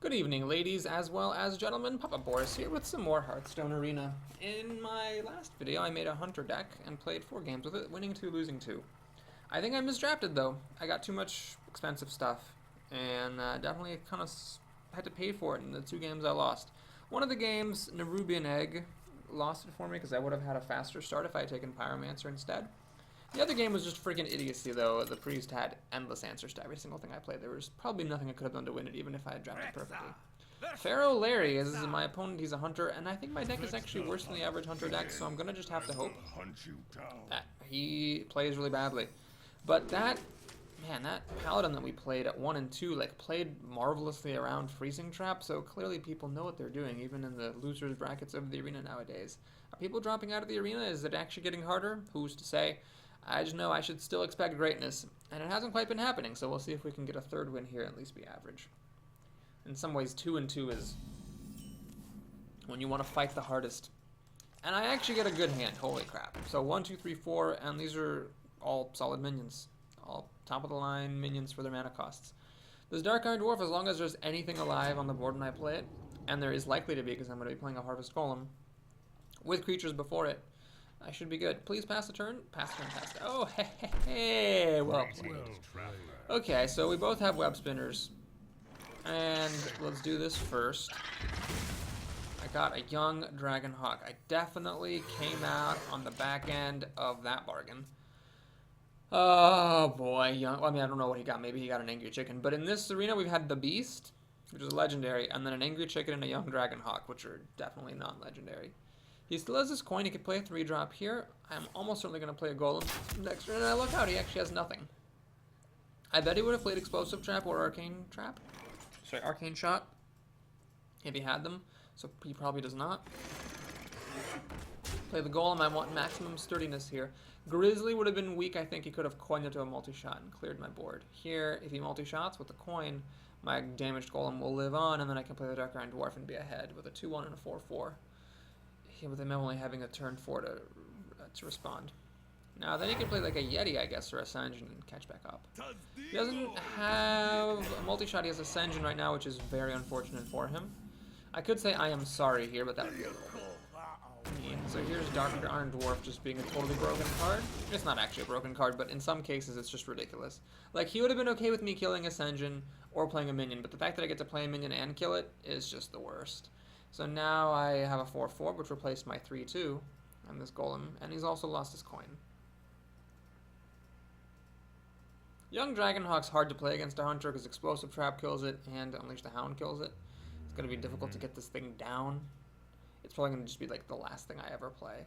Good evening, ladies as well as gentlemen. Papa Boris here with some more Hearthstone Arena. In my last video, I made a Hunter deck and played 4 games with it, winning 2, losing 2. I think I misdrafted though. I got too much expensive stuff, and definitely kind of had to pay for it in the 2 games I lost. One of the games, Nerubian Egg, lost it for me because I would have had a faster start if I had taken Pyromancer instead. The other game was just freaking idiocy, though. The priest had endless answers to every single thing I played. There was probably nothing I could have done to win it, even if I had drafted perfectly. Pharaoh Larry is my opponent. He's a hunter, and I think my deck is actually worse than the average hunter deck, so I'm going to just have to hope that he plays really badly. But that paladin that we played at 1 and 2, like, played marvelously around Freezing Trap, so clearly people know what they're doing, even in the losers brackets of the arena nowadays. Are people dropping out of the arena? Is it actually getting harder? Who's to say? I just know I should still expect greatness, and it hasn't quite been happening, so we'll see if we can get a 3rd win here and at least be average. In some ways, 2 and 2 is when you want to fight the hardest. And I actually get a good hand, holy crap. So 1, 2, 3, 4, and these are all solid minions. All top of the line minions for their mana costs. This Dark Iron Dwarf, as long as there's anything alive on the board when I play it, and there is likely to be because I'm going to be playing a Harvest Golem, with creatures before it, I should be good. Please pass the turn. Pass the turn, pass the... Oh, hey, well played. Okay, so we both have web spinners. And let's do this first. I got a young Dragonhawk. I definitely came out on the back end of that bargain. Oh, boy. Young. Well, I mean, I don't know what he got. Maybe he got an Angry Chicken. But in this arena, we've had the Beast, which is legendary, and then an Angry Chicken and a young Dragonhawk, which are definitely non-legendary. He still has his coin. He could play a 3-drop here. I'm almost certainly going to play a Golem next turn. And I look out, he actually has nothing. I bet he would have played Explosive Trap or Arcane Trap. Sorry, Arcane Shot. If he had them. So he probably does not. Play the Golem. I want maximum sturdiness here. Grizzly would have been weak. I think he could have coined into a multi-shot and cleared my board. Here, if he multi-shots with the coin, my damaged Golem will live on, and then I can play the Dark Iron Dwarf and be ahead with a 2-1 and a 4-4. With him only having a turn 4 to respond. Now then he can play like a Yeti, I guess, or Ascension and catch back up. He doesn't have a multi-shot, he has Ascension right now, which is very unfortunate for him. I could say I am sorry here, but that would be a little bit mean. So here's Dark Iron Dwarf just being a totally broken card. It's not actually a broken card, but in some cases it's just ridiculous. Like, he would have been okay with me killing Ascension or playing a minion, but the fact that I get to play a minion and kill it is just the worst. So now I have a 4-4, which replaced my 3-2 and this Golem, and he's also lost his coin. Young Dragonhawk's hard to play against a Hunter because Explosive Trap kills it and Unleash the Hound kills it. It's going to be difficult to get this thing down. It's probably going to just be like the last thing I ever play.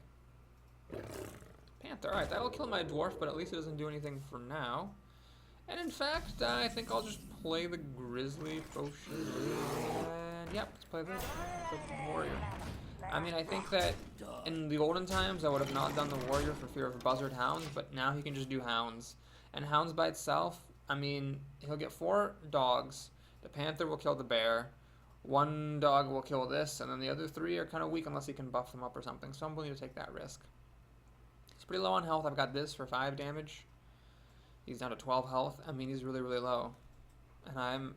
Panther, alright, that'll kill my Dwarf, but at least it doesn't do anything for now. And in fact, I think I'll just play the Grizzly Potion. And yep, let's play the Warrior. I mean, I think that in the olden times, I would have not done the Warrior for fear of Buzzard Hounds, but now he can just do Hounds. And Hounds by itself, I mean, he'll get 4 dogs. The Panther will kill the bear. 1 dog will kill this, and then the other 3 are kind of weak unless he can buff them up or something, so I'm willing to take that risk. He's pretty low on health. I've got this for 5 damage. He's down to 12 health. I mean, he's really, really low. And I'm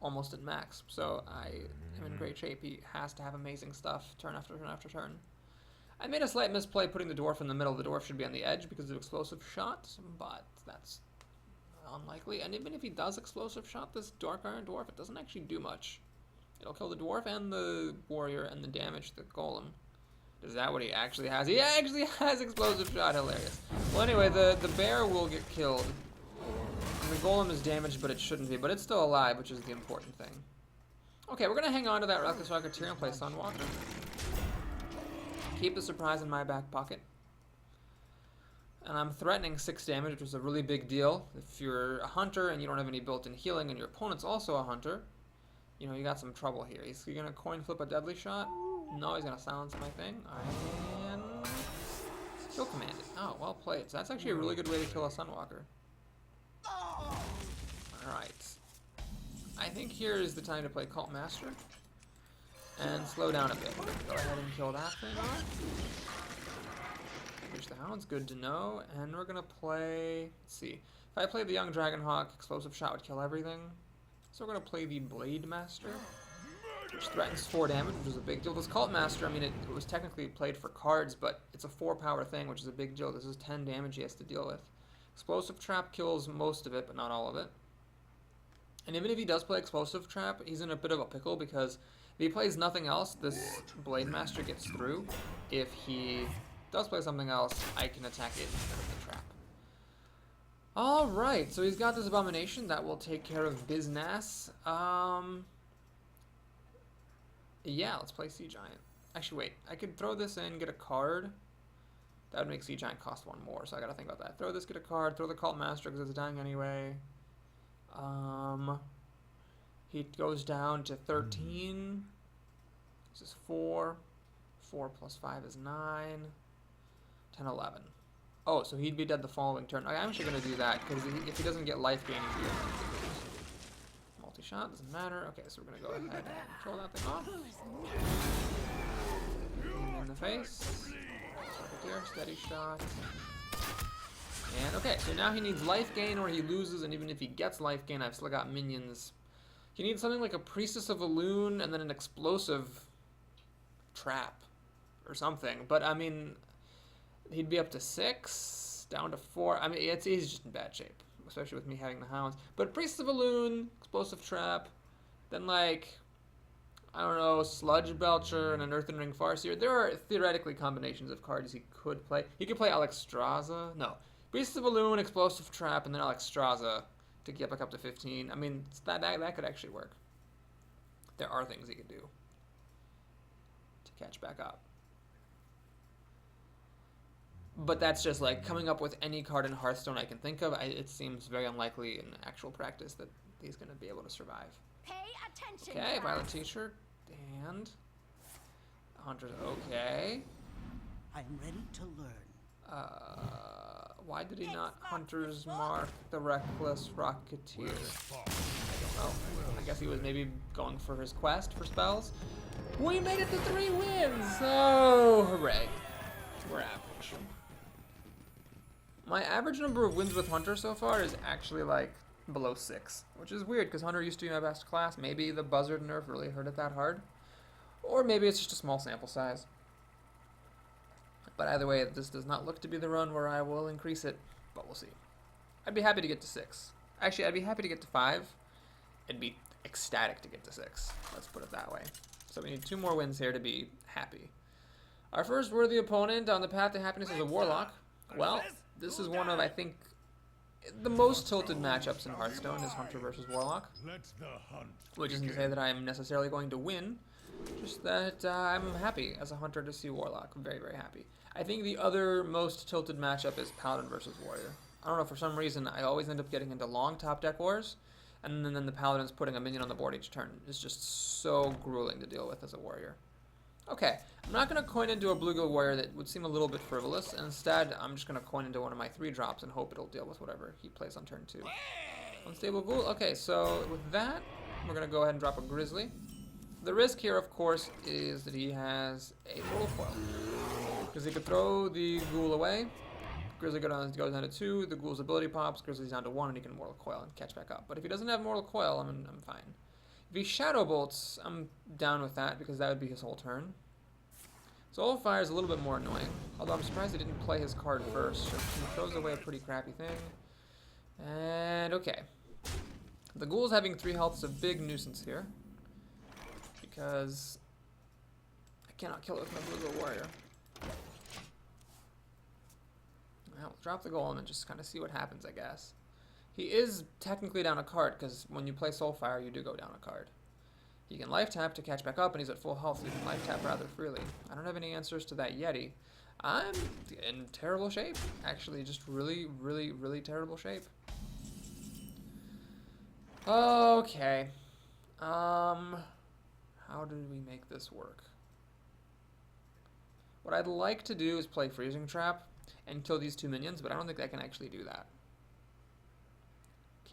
almost at max, so I am in great shape. He has to have amazing stuff turn after turn after turn. I made a slight misplay putting the Dwarf in the middle. The Dwarf should be on the edge because of Explosive Shot, but that's unlikely. And even if he does Explosive Shot this Dark Iron Dwarf, it doesn't actually do much. It'll kill the Dwarf and the Warrior and the damage the Golem. Is that what he actually has? He actually has Explosive Shot. Hilarious. Well, anyway, the bear will get killed. And the Golem is damaged, but it shouldn't be. But it's still alive, which is the important thing. Okay, we're going to hang on to that Reckless Rocketeer and play Sunwalker. Keep the surprise in my back pocket. And I'm threatening 6 damage, which is a really big deal. If you're a hunter and you don't have any built-in healing and your opponent's also a hunter, you know, you got some trouble here. Is he going to coin flip a deadly shot? No, he's going to silence my thing. And he'll command it. Oh, well played. So that's actually a really good way to kill a Sunwalker. Alright. I think here is the time to play Cult Master. And slow down a bit. Go ahead and kill that thing off. Reach the Hound's good to know. And we're going to play... Let's see. If I play the young Dragonhawk, Explosive Shot would kill everything. So we're going to play the Blade Master. which threatens 4 damage, which is a big deal. This Cult Master, I mean, it was technically played for cards, but it's a 4-power thing, which is a big deal. This is 10 damage he has to deal with. Explosive Trap kills most of it, but not all of it. And even if he does play Explosive Trap, he's in a bit of a pickle, because if he plays nothing else, this Blade Master gets through. If he does play something else, I can attack it instead of the trap. Alright, so he's got this Abomination that will take care of business. Yeah, let's play Sea Giant. Actually, wait. I could throw this in, get a card. That would make Sea Giant cost 1 more, so I gotta think about that. Throw this, get a card. Throw the Cult Master because it's dying anyway. He goes down to 13. This is 4. 4 plus 5 is 9. 10, 11. Oh, so he'd be dead the following turn. I'm actually going to do that, because if he doesn't get life gain, he's going to lose. Multi-shot, doesn't matter. Okay, so we're going to go ahead and kill that thing off. In the face. Here, steady shot. And okay, so now he needs life gain or he loses, and even if he gets life gain, I've still got minions. He needs something like a Priestess of Elune and then an explosive trap or something. But I mean, he'd be up to 6, down to 4. I mean, he's just in bad shape, especially with me having the hounds. But Priestess of Elune, explosive trap, then like, I don't know, Sludge Belcher and an Earthen Ring Farseer. There are theoretically combinations of cards he could play. He could play Alexstrasza. No. Priestess of Elune, explosive trap, and then Alexstrasza to get back up to 15. I mean, that could actually work. There are things he could do to catch back up. But that's just like coming up with any card in Hearthstone I can think of. It seems very unlikely in actual practice that he's going to be able to survive. Pay attention. Okay, Violet T-shirt and Hunter's okay. I am ready to learn. Why did he not Hunter's Mark the Reckless Rocketeer? I don't know. I guess he was maybe going for his quest for spells. We made it to 3 wins! Oh, hooray. We're average. My average number of wins with Hunter so far is actually like below 6, which is weird because Hunter used to be my best class. Maybe the Buzzard nerf really hurt it that hard. Or maybe it's just a small sample size. But either way, this does not look to be the run where I will increase it, but we'll see. I'd be happy to get to 6. Actually, I'd be happy to get to 5. I'd be ecstatic to get to 6. Let's put it that way. So we need 2 more wins here to be happy. Our first worthy opponent on the path to happiness is a Warlock. Well, this is one of, I think, the most tilted matchups in Hearthstone is Hunter versus Warlock. Which isn't to say that I'm necessarily going to win, just that I'm happy as a Hunter to see Warlock. I'm very, very happy. I think the other most tilted matchup is Paladin versus Warrior. I don't know, for some reason, I always end up getting into long top deck wars, and then the Paladin's putting a minion on the board each turn. It's just so grueling to deal with as a Warrior. Okay, I'm not going to coin into a Bluegill Warrior that would seem a little bit frivolous, and instead I'm just going to coin into one of my 3-drops and hope it'll deal with whatever he plays on turn 2. Unstable Ghoul. Okay, so with that, we're going to go ahead and drop a Grizzly. The risk here, of course, is that he has a Mortal Coil. Because he could throw the Ghoul away, Grizzly goes down to 2, the Ghoul's ability pops, Grizzly's down to 1, and he can Mortal Coil and catch back up. But if he doesn't have Mortal Coil, I'm fine. If he Shadow Bolts, I'm down with that, because that would be his whole turn. Soul Fire is a little bit more annoying, although I'm surprised he didn't play his card first. So he throws away a pretty crappy thing. And okay. The Ghoul's having 3 health is a big nuisance here, because I cannot kill it with my Bluegill Warrior. Well, drop the Golem and just kind of see what happens, I guess. He is technically down a card, because when you play Soulfire, you do go down a card. He can life tap to catch back up, and he's at full health, so he can life tap rather freely. I don't have any answers to that Yeti. I'm in terrible shape. Actually, just really, really, really terrible shape. Okay. How do we make this work? What I'd like to do is play Freezing Trap and kill these 2 minions, but I don't think I can actually do that.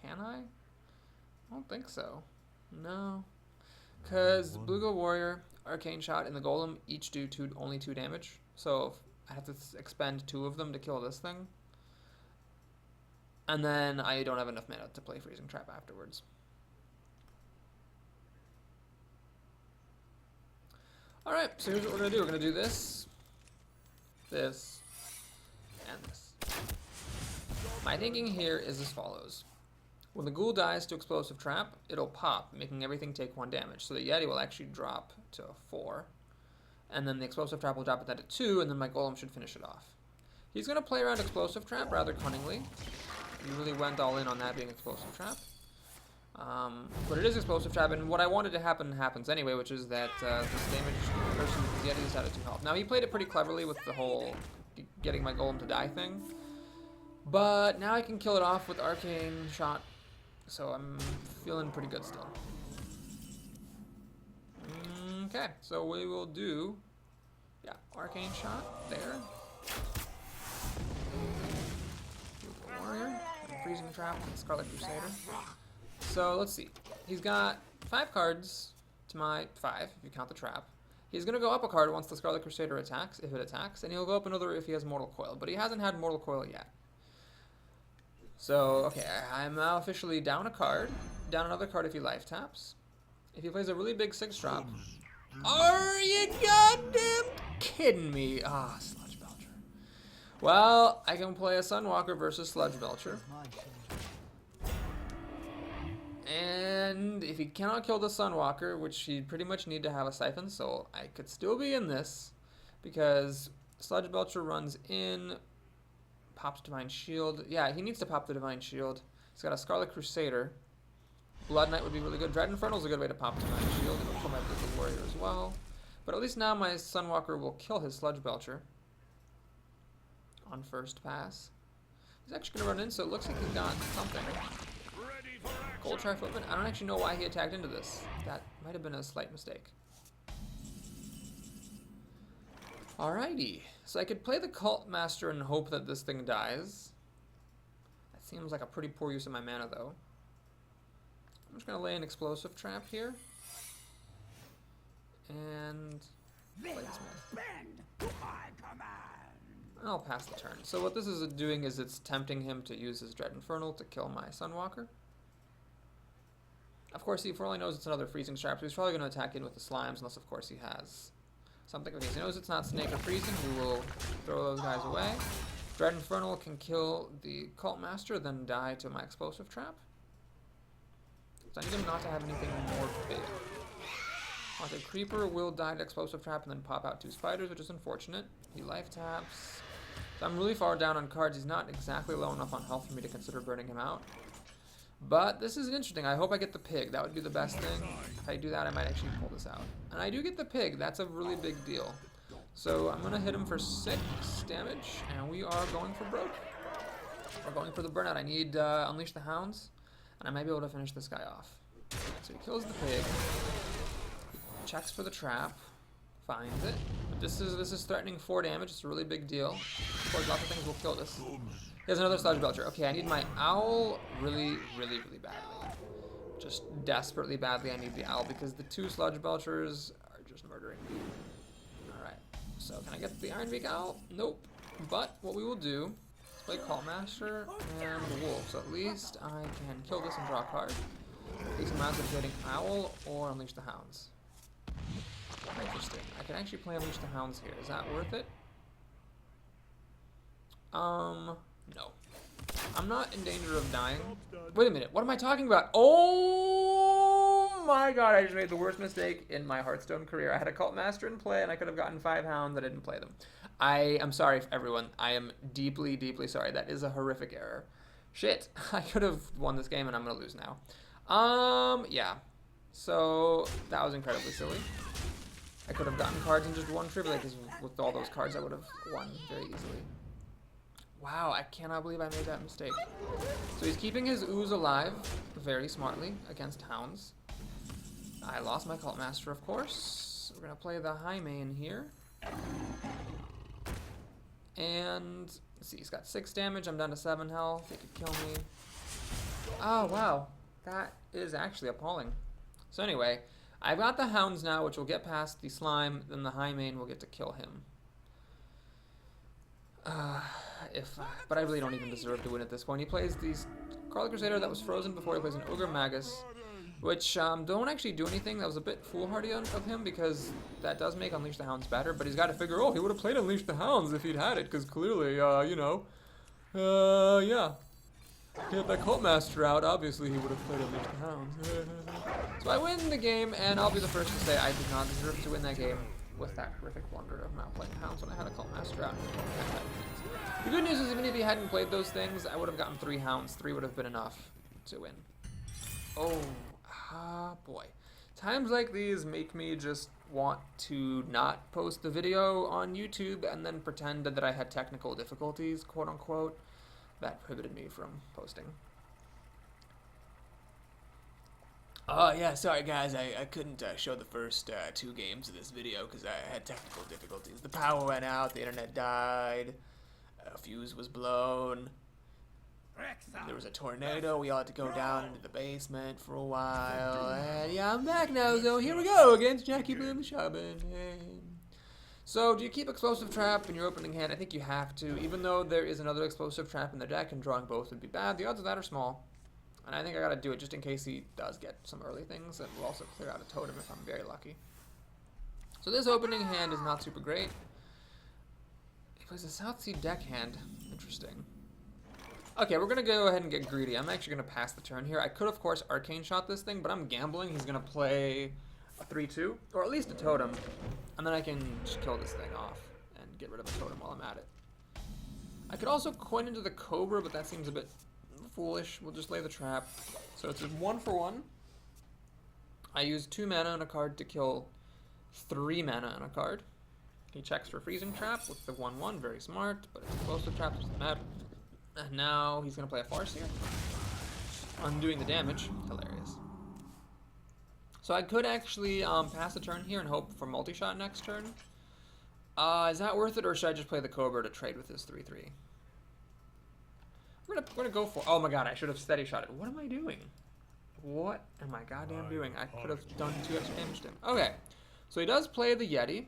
Can I? I don't think so. No. Because Bluegill Warrior, Arcane Shot, and the Golem each do only 2 damage. So I have to expend 2 of them to kill this thing. And then I don't have enough mana to play Freezing Trap afterwards. Alright, so here's what we're going to do. We're going to do this, this, and this. My thinking here is as follows. When the ghoul dies to explosive trap, it'll pop, making everything take 1 damage. So the Yeti will actually drop to 4. And then the explosive trap will drop it down to 2, and then my golem should finish it off. He's going to play around explosive trap rather cunningly. He really went all in on that being explosive trap. But it is explosive trap, and what I wanted to happen happens anyway, which is that this damage person with the Yeti is out of 2 health. Now, he played it pretty cleverly with the whole getting my golem to die thing. But now I can kill it off with arcane shot, so I'm feeling pretty good still. Okay, so we will do, yeah, arcane shot there. Warrior, freezing trap, and Scarlet Crusader. So let's see. He's got 5 cards to my 5, if you count the trap. He's going to go up a card once the Scarlet Crusader attacks, if it attacks, and he'll go up another if he has Mortal Coil, but he hasn't had Mortal Coil yet. So, okay, I'm now officially down a card, down another card if he life taps. If he plays a really big 6-drop. Are you goddamn kidding me? Ah, Sludge Belcher. Well, I can play a Sunwalker versus Sludge Belcher. And if he cannot kill the Sunwalker, which he'd pretty much need to have a Siphon Soul, I could still be in this, because Sludge Belcher runs in, pops Divine Shield. Yeah, he needs to pop the Divine Shield. He's got a Scarlet Crusader. Blood Knight would be really good. Dread Infernal is a good way to pop Divine Shield. It'll kill my Blizzard Warrior as well. But at least now my Sunwalker will kill his Sludge Belcher on first pass. He's actually going to run in, so it looks like he's got something. Gold Tri-Footman? I don't actually know why he attacked into this. That might have been a slight mistake. Alrighty. So I could play the Cult Master and hope that this thing dies. That seems like a pretty poor use of my mana, though. I'm just going to lay an Explosive Trap here. And play this one. And I'll pass the turn. So what this is doing is it's tempting him to use his Dread Infernal to kill my Sunwalker. Of course, he for all he knows it's another freezing trap, so he's probably going to attack in with the slimes, unless of course he has something. If he knows it's not snake or freezing, he will throw those guys away. Dread Infernal can kill the Cult Master, then die to my explosive trap. So I need him not to have anything more big. Haunted Creeper will die to explosive trap and then pop out 2 spiders, which is unfortunate. He life taps. So I'm really far down on cards. He's not exactly low enough on health for me to consider burning him out. But this is interesting. I hope I get the pig. That would be the best thing. If I do that, I might actually pull this out. And I do get the pig. That's a really big deal. So I'm going to hit him for 6 damage, and we are going for broke. We're going for the burnout. I need Unleash the Hounds, and I might be able to finish this guy off. So he kills the pig. Checks for the trap. Finds it. But this is threatening 4 damage. It's a really big deal. Of course, lots of things will kill this. He has another Sludge Belcher. Okay, I need my owl really, really, really badly. Just desperately badly I need the owl because the 2 Sludge Belchers are just murdering me. Alright, so can I get the Ironbeak Owl? Nope. But what we will do is play Call Master and the Wolf. So at least I can kill this and draw a card. These amounts of getting Owl or Unleash the Hounds. Interesting. I can actually play Unleash the Hounds here. Is that worth it? No. I'm not in danger of dying. Wait a minute, what am I talking about? Oh my god, I just made the worst mistake in my Hearthstone career. I had a Cult Master in play and I could have gotten 5 Hounds. I didn't play them. I am sorry, everyone. I am deeply, deeply sorry. That is a horrific error. Shit, I could have won this game and I'm gonna lose now. Yeah. So, that was incredibly silly. I could have gotten cards in just one trip, because with all those cards I would have won very easily. Wow, I cannot believe I made that mistake. So he's keeping his ooze alive very smartly against hounds. I lost my Cult Master, of course. We're going to play the high main here. And, let's see, he's got 6 damage. I'm down to 7 health. He could kill me. Oh, wow. That is actually appalling. So anyway, I've got the hounds now, which will get past the slime. Then the high main will get to kill him. But I really don't even deserve to win at this point. He plays the Scarlet Crusader that was frozen before. He plays an Ogre Magus. which don't actually do anything. That was a bit foolhardy of him, because that does make Unleash the Hounds better, but he's got to figure, oh, he would have played Unleash the Hounds if he'd had it, because clearly, you know, yeah. He had that Cult Master out, obviously he would have played Unleash the Hounds. So I win the game, and I'll be the first to say I did not deserve to win that game with that horrific blunder of not playing Hounds when I had a Cult Master out. The good news is, even if he hadn't played those things, I would have gotten 3 Hounds. 3 would have been enough to win. Oh, boy. Times like these make me just want to not post the video on YouTube and then pretend that I had technical difficulties, quote unquote. That prohibited me from posting. Oh, yeah, sorry guys, I couldn't show the first 2 games of this video because I had technical difficulties. The power went out, the internet died, a fuse was blown, there was a tornado, we all had to go down into the basement for a while, and yeah, I'm back now, so here we go against Jackie Bloom Shaman. So, do you keep Explosive Trap in your opening hand? I think you have to, even though there is another Explosive Trap in the deck and drawing both would be bad. The odds of that are small. And I think I gotta do it just in case he does get some early things, and we'll also clear out a totem if I'm very lucky. So this opening hand is not super great. He plays a Southsea deckhand. Interesting. Okay, we're gonna go ahead and get greedy. I'm actually gonna pass the turn here. I could, of course, Arcane Shot this thing, but I'm gambling. He's gonna play a 3-2, or at least a totem, and then I can just kill this thing off and get rid of a totem while I'm at it. I could also coin into the Cobra, but that seems a bit foolish. We'll just lay the trap. So it's a 1-for-1. I use 2 mana on a card to kill 3 mana on a card. He checks for Freezing Trap with the 1-1, very smart, but it's Explosive Trap, doesn't matter. And now he's going to play a Farseer, undoing the damage. Hilarious. So I could actually pass a turn here and hope for multi-shot next turn. Is that worth it, or should I just play the Cobra to trade with this 3-3? We're gonna go for. Oh my god! I should have steady shot it. What am I doing? What am I goddamn doing? I could have done 2 extra damage to him. Okay, so he does play the Yeti.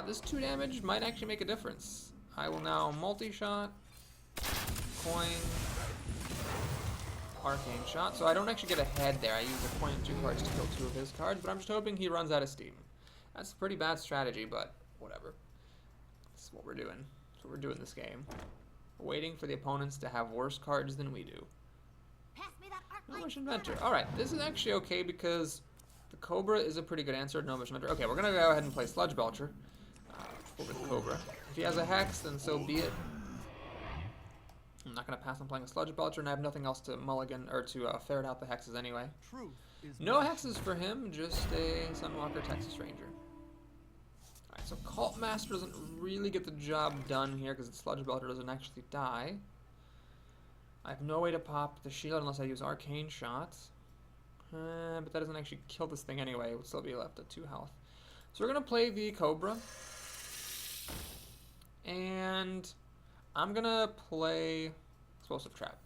This 2 damage might actually make a difference. I will now multi-shot, coin, Arcane Shot. So I don't actually get ahead there. I use a coin and 2 cards to kill 2 of his cards, but I'm just hoping he runs out of steam. That's a pretty bad strategy, but whatever. This is what we're doing. That's what we're doing this game. Waiting for the opponents to have worse cards than we do. Gnomish Inventor. Alright, this is actually okay because the Cobra is a pretty good answer to Gnomish Inventor. Okay, we're going to go ahead and play Sludge Belcher over the Cobra. If he has a Hex, then so be it. I'm not going to pass on playing a Sludge Belcher, and I have nothing else to mulligan, or to ferret out the Hexes anyway. No Hexes for him, just a Sunwalker Texas Ranger. Alright, so Cult Master doesn't really get the job done here because the Sludge Belcher doesn't actually die. I have no way to pop the shield unless I use Arcane Shots. But that doesn't actually kill this thing anyway. It would still be left at 2 health. So we're going to play the Cobra. And I'm going to play Explosive Trap.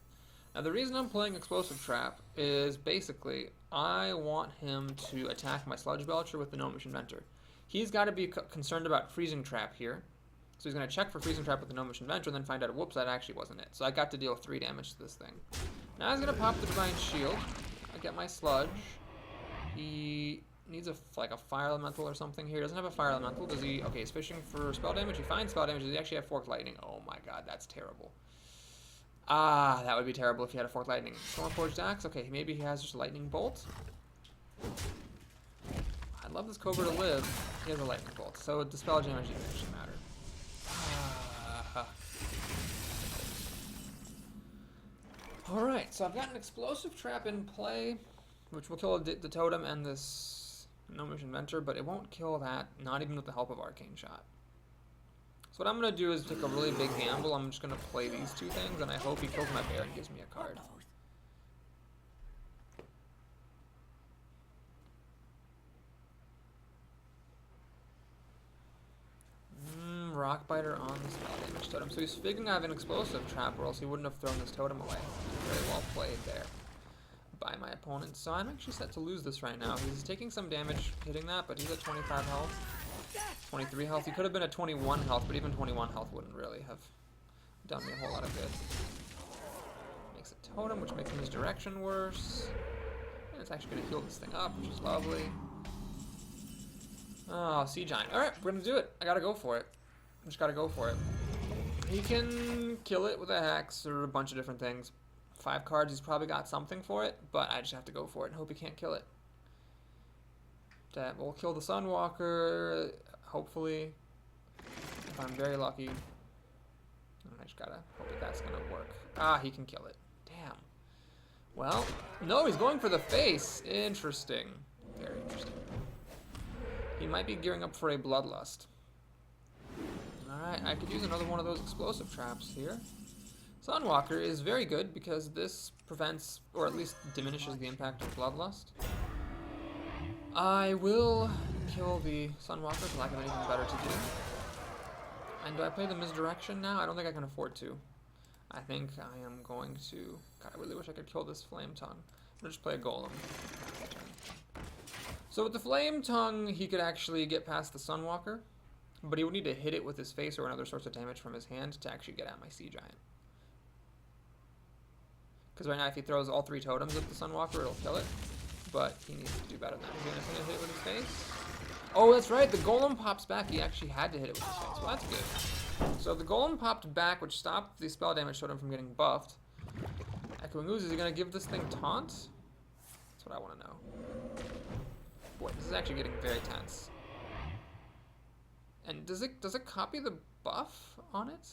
Now the reason I'm playing Explosive Trap is basically I want him to attack my Sludge Belcher with the Gnomish Inventor. He's got to be concerned about Freezing Trap here. So he's going to check for Freezing Trap with the Gnomish Inventor and then find out, whoops, that actually wasn't it. So I got to deal 3 damage to this thing. Now he's going to pop the Divine Shield. I get my Sludge. He needs like a Fire Elemental or something here. He doesn't have a Fire Elemental. Does he? Okay, he's fishing for spell damage. He finds spell damage. Does he actually have Forked Lightning? Oh my god, that's terrible. Ah, that would be terrible if he had a Forked Lightning. Stormforged Axe. Okay, maybe he has just a Lightning Bolt. I'd love this Cobra to live. He has a Lightning Bolt, so Dispel damage doesn't actually matter. Alright, so I've got an Explosive Trap in play, which will kill the Totem and this Gnomish Inventor, but it won't kill that, not even with the help of Arcane Shot. So what I'm going to do is take a really big gamble. I'm just going to play these 2 things, and I hope he kills my bear and gives me a card. Rockbiter on the spell damage totem. So he's figuring I have an Explosive Trap, or else he wouldn't have thrown this totem away. Very well played there by my opponent. So I'm actually set to lose this right now. He's taking some damage hitting that, but he's at 25 health. 23 health. He could have been at 21 health, but even 21 health wouldn't really have done me a whole lot of good. Makes a totem, which makes his direction worse. It's actually going to heal this thing up, which is lovely. Oh, Sea Giant. Alright, we're going to do it. I got to go for it. I just got to go for it. He can kill it with a Hex or a bunch of different things. 5 cards, he's probably got something for it, but I just have to go for it and hope he can't kill it. That will kill the Sunwalker, hopefully, if I'm very lucky. I just gotta hope that that's gonna work. Ah, he can kill it. Damn. Well, no, he's going for the face. Interesting. Very interesting. He might be gearing up for a Bloodlust. Alright, I could use another one of those explosive traps here. Sunwalker is very good because this prevents, or at least diminishes the impact of Bloodlust. I will kill the Sunwalker for lack of anything better to do. And do I play the Misdirection now? I don't think I can afford to. I think I am going to... God, I really wish I could kill this Flame Tongue. I'm going to just play a Golem. So with the Flame Tongue, he could actually get past the Sunwalker, but he would need to hit it with his face or another source of damage from his hand to actually get at my Sea Giant. Because right now, if he throws all 3 totems at the Sunwalker, it'll kill it. But he needs to do better than that. He's going to hit it with his face. Oh, that's right. The Golem pops back. He actually had to hit it with his face. Well, that's good. So the Golem popped back, which stopped the spell damage totem from getting buffed. Echoing Ooze, is he going to give this thing Taunt? That's what I want to know. Boy, this is actually getting very tense. And does it copy the buff on it?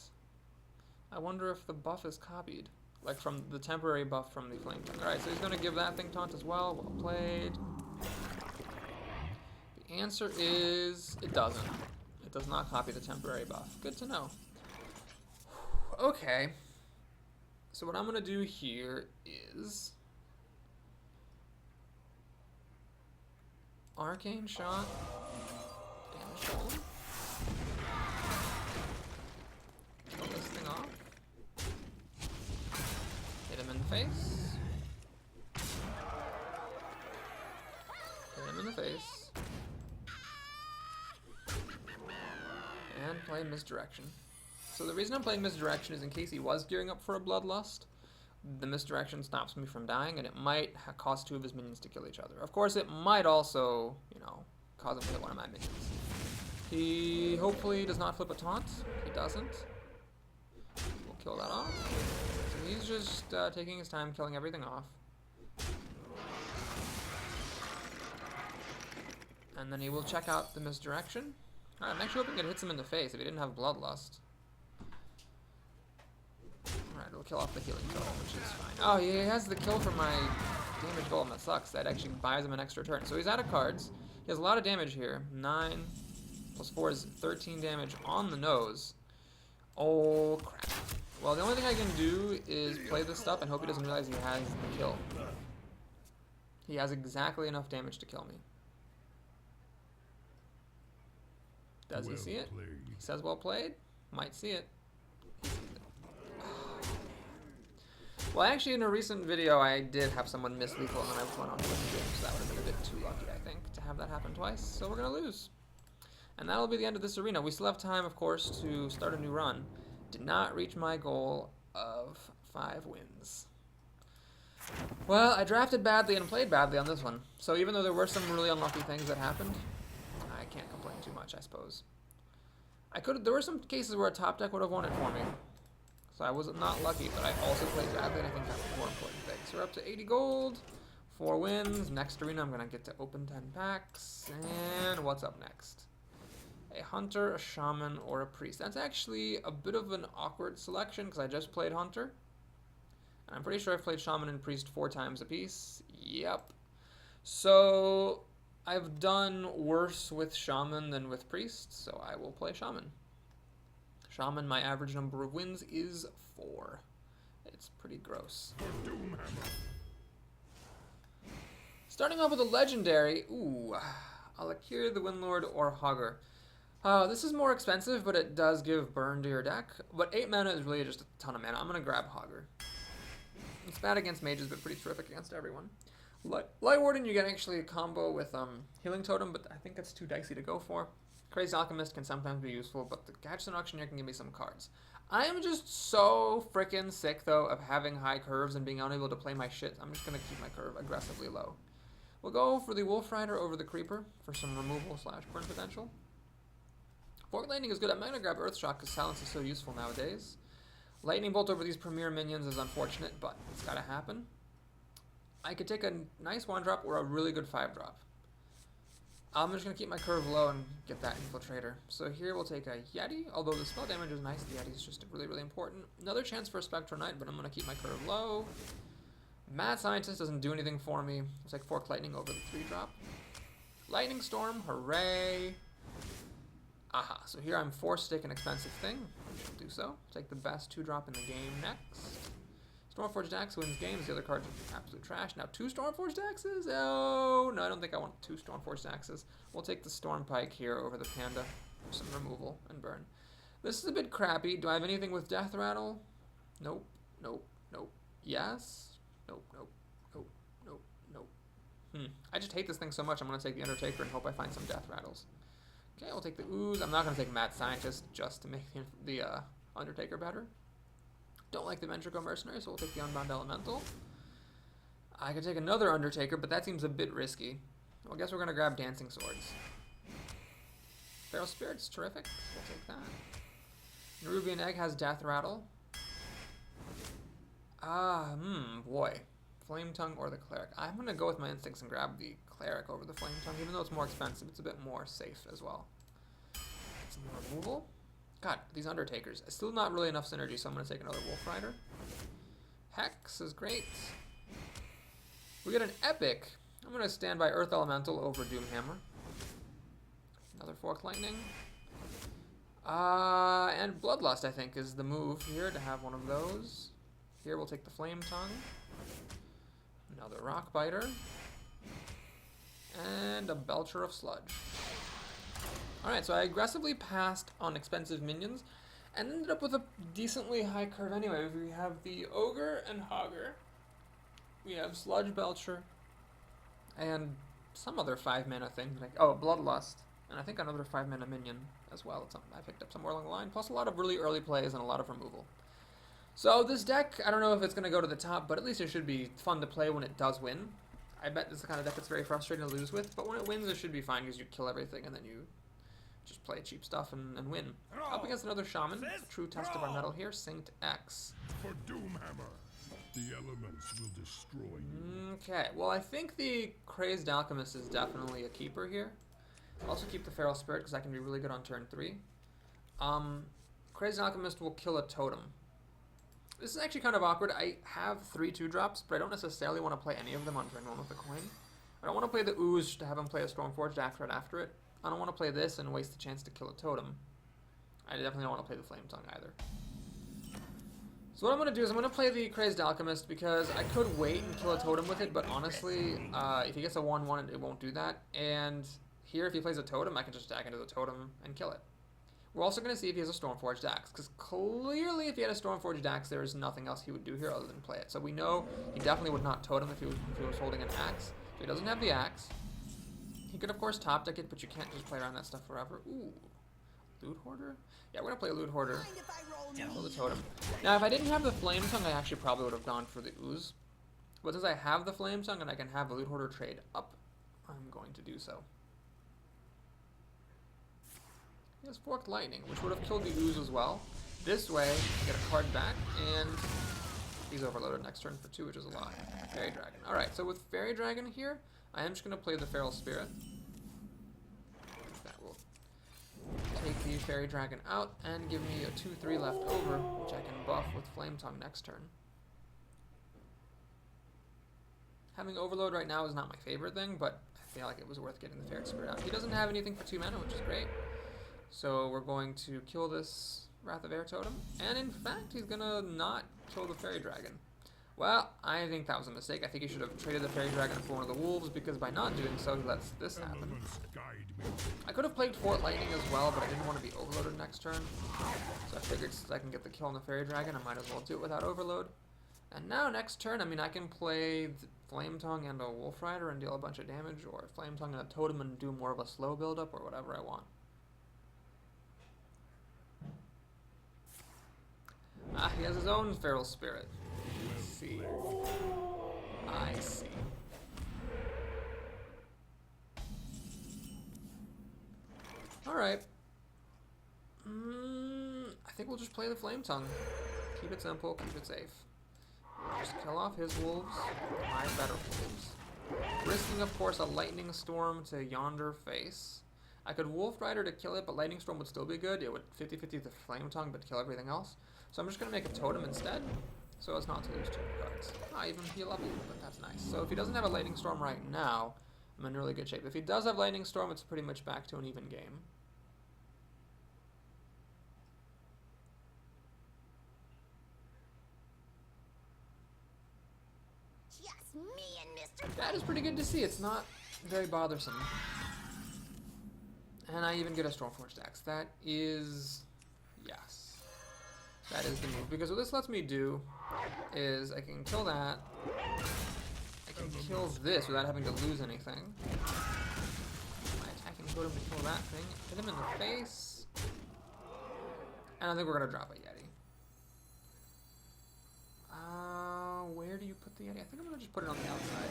I wonder if the buff is copied. Like from the temporary buff from the Flame Tongue. Alright, so he's going to give that thing Taunt as well. Well played. The answer is it doesn't. It does not copy the temporary buff. Good to know. Okay. So what I'm going to do here is... Arcane Shot. Damage Golem. Kill this thing off. Hit him in the face. Hit him in the face. And play Misdirection. So the reason I'm playing Misdirection is in case he was gearing up for a Bloodlust, the Misdirection stops me from dying, and it might cause 2 of his minions to kill each other. Of course, it might also, you know, cause him to hit one of my minions. He hopefully does not flip a taunt. He doesn't. We'll kill that off. So he's just taking his time, killing everything off. And then he will check out the Misdirection. I'm actually hoping it hits him in the face if he didn't have Bloodlust. Alright, it'll kill off the healing totem, which is fine. Oh, he has the kill for my damage golem. That sucks. That actually buys him an extra turn. So he's out of cards. He has a lot of damage here. 9 plus 4 is 13 damage on the nose. Oh, crap. Well, the only thing I can do is play this stuff and hope he doesn't realize he has the kill. He has exactly enough damage to kill me. Does he see it? He says well played. Might see it. He sees it. Well, actually, in a recent video, I did have someone miss lethal, and then I went on to win the game, so that would have been a bit too lucky, I think, to have that happen twice. So we're going to lose. And that'll be the end of this arena. We still have time, of course, to start a new run. Did not reach my goal of 5 wins. Well, I drafted badly and played badly on this one. So even though there were some really unlucky things that happened, I can't complain too much, I suppose. There were some cases where a top deck would have won it for me. So I was not lucky, but I also played badly, and I think that's the more important thing. So we're up to 80 gold, 4 wins. Next arena, I'm going to get to open 10 packs. And what's up next? A hunter, a shaman, or a priest. That's actually a bit of an awkward selection, because I just played hunter. And I'm pretty sure I've played shaman and priest 4 times apiece. Yep. So I've done worse with shaman than with priest, so I will play shaman. Shaman, my average number of wins is 4. It's pretty gross. Starting off with a legendary. Ooh, Alakir the Windlord or Hogger. This is more expensive, but it does give burn to your deck. But 8 mana is really just a ton of mana. I'm going to grab Hogger. It's bad against mages, but pretty terrific against everyone. Light Warden, you get actually a combo with Healing Totem, but I think that's too dicey to go for. Crazy Alchemist can sometimes be useful, but the Gadgetzan Auctioneer can give me some cards. I am just so freaking sick, though, of having high curves and being unable to play my shit. I'm just going to keep my curve aggressively low. We'll go for the Wolf Rider over the Creeper for some removal slash burn potential. Fork Lightning is good. I'm not going to grab Earth Shock because Silence is so useful nowadays. Lightning Bolt over these Premier minions is unfortunate, but it's got to happen. I could take a nice 1-drop or a really good 5-drop. I'm just going to keep my curve low and get that Infiltrator. So here we'll take a Yeti, although the spell damage is nice. The Yeti is just really, really important. Another chance for a Spectral Knight, but I'm going to keep my curve low. Mad Scientist doesn't do anything for me. It's like Fork Lightning over the 3-drop. Lightning Storm, hooray. Aha, so here I'm forced to take an expensive thing. I shall do so. Take the best 2-drop in the game next. Stormforged Axe wins games. The other cards are absolute trash. Now 2 Stormforged Axes? Oh, no, I don't think I want 2 Stormforged Axes. We'll take the Storm Pike here over the Panda for some removal and burn. This is a bit crappy. Do I have anything with Death Rattle? Nope, nope, nope. Yes? Nope, nope, nope, nope, nope. I just hate this thing so much, I'm going to take the Undertaker and hope I find some Death Rattles. Okay, we'll take the Ooze. I'm not going to take Mad Scientist just to make the Undertaker better. Don't like the Ventricle Mercenary, so we'll take the Unbound Elemental. I could take another Undertaker, but that seems a bit risky. Well, I guess we're going to grab Dancing Swords. Feral Spirit's terrific. We'll take that. Nerubian Egg has Death Rattle. Boy. Flame Tongue or the Cleric. I'm going to go with my instincts and grab the Cleric over the Flame Tongue, even though it's more expensive. It's a bit more safe as well. Some more removal. God, these Undertakers. Still not really enough synergy, so I'm going to take another Wolf Rider. Hex is great. We get an Epic. I'm going to stand by Earth Elemental over Doomhammer. Another Fork Lightning. And Bloodlust, I think, is the move here to have one of those. Here we'll take the Flame Tongue. Another Rock Biter. And a Belcher of Sludge. Alright, so I aggressively passed on expensive minions and ended up with a decently high curve anyway. We have the Ogre and Hogger. We have Sludge Belcher. And some other 5-mana thing. Like, oh, Bloodlust. And I think another 5-mana minion as well. It's something I picked up somewhere along the line. Plus a lot of really early plays and a lot of removal. So this deck, I don't know if it's going to go to the top, but at least it should be fun to play when it does win. I bet this is the kind of deck that's very frustrating to lose with, but when it wins it should be fine because you kill everything and then you just play cheap stuff and win. Up against another Shaman, a true test of our metal here, Saint X. For Doomhammer, the elements will destroy you. Okay, well I think the Crazed Alchemist is definitely a keeper here. I'll also keep the Feral Spirit because I can be really good on turn 3. Crazed Alchemist will kill a totem. This is actually kind of awkward. I have 3 2-drops, but I don't necessarily want to play any of them on turn 1 with the coin. I don't want to play the Ooze to have him play a Stormforged Axe right after it. I don't want to play this and waste the chance to kill a totem. I definitely don't want to play the Flame Tongue either. So what I'm going to do is I'm going to play the Crazed Alchemist because I could wait and kill a totem with it, but honestly, if he gets a 1-1, it won't do that. And here, if he plays a totem, I can just stack into the totem and kill it. We're also going to see if he has a Stormforged Axe, because clearly if he had a Stormforged Axe, there is nothing else he would do here other than play it. So we know he definitely would not totem if he was holding an Axe. So he doesn't have the Axe. He could, of course, top deck it, but you can't just play around that stuff forever. Ooh. Loot Hoarder? Yeah, we're going to play a Loot Hoarder. Kill the totem. Now, if I didn't have the Flame Tongue, I actually probably would have gone for the Ooze. But since I have the Flame Tongue and I can have the Loot Hoarder trade up, I'm going to do so. He has Forked Lightning, which would have killed the Ooze as well. This way, I get a card back, and he's overloaded next turn for 2, which is a lot. Fairy Dragon. Alright, so with Fairy Dragon here, I am just going to play the Feral Spirit. That will take the Fairy Dragon out and give me a 2-3 left over, which I can buff with Flame Tongue next turn. Having Overload right now is not my favorite thing, but I feel like it was worth getting the Fairy Spirit out. He doesn't have anything for 2 mana, which is great. So we're going to kill this Wrath of Air Totem, and in fact, he's gonna not kill the Fairy Dragon. Well, I think that was a mistake. I think he should have traded the Fairy Dragon for one of the Wolves, because by not doing so, he lets this happen. I could have played Fort Lightning as well, but I didn't want to be overloaded next turn. So I figured since I can get the kill on the Fairy Dragon, I might as well do it without overload. And now next turn, I mean, I can play Flame Tongue and a Wolf Rider and deal a bunch of damage, or Flame Tongue and a Totem and do more of a slow build-up, or whatever I want. Ah, he has his own Feral Spirit. I see. Alright. I think we'll just play the Flame Tongue. Keep it simple, keep it safe. Just kill off his wolves, my better wolves. Risking, of course, a Lightning Storm to yonder face. I could Wolf Rider to kill it, but Lightning Storm would still be good. It would 50-50 the Flame Tongue, but kill everything else. So I'm just going to make a Totem instead, so as not to lose 2 cards. I even heal up a little bit, that's nice. So if he doesn't have a Lightning Storm right now, I'm in really good shape. If he does have Lightning Storm, it's pretty much back to an even game. Just me and Mr. That is pretty good to see. It's not very bothersome. And I even get a Stormforged Axe. That is... yes. That is the move. Because what this lets me do is I can kill that. I can kill this without having to lose anything. My attacking totem to kill that thing. Hit him in the face. And I think we're going to drop a Yeti. Where do you put the Yeti? I think I'm going to just put it on the outside.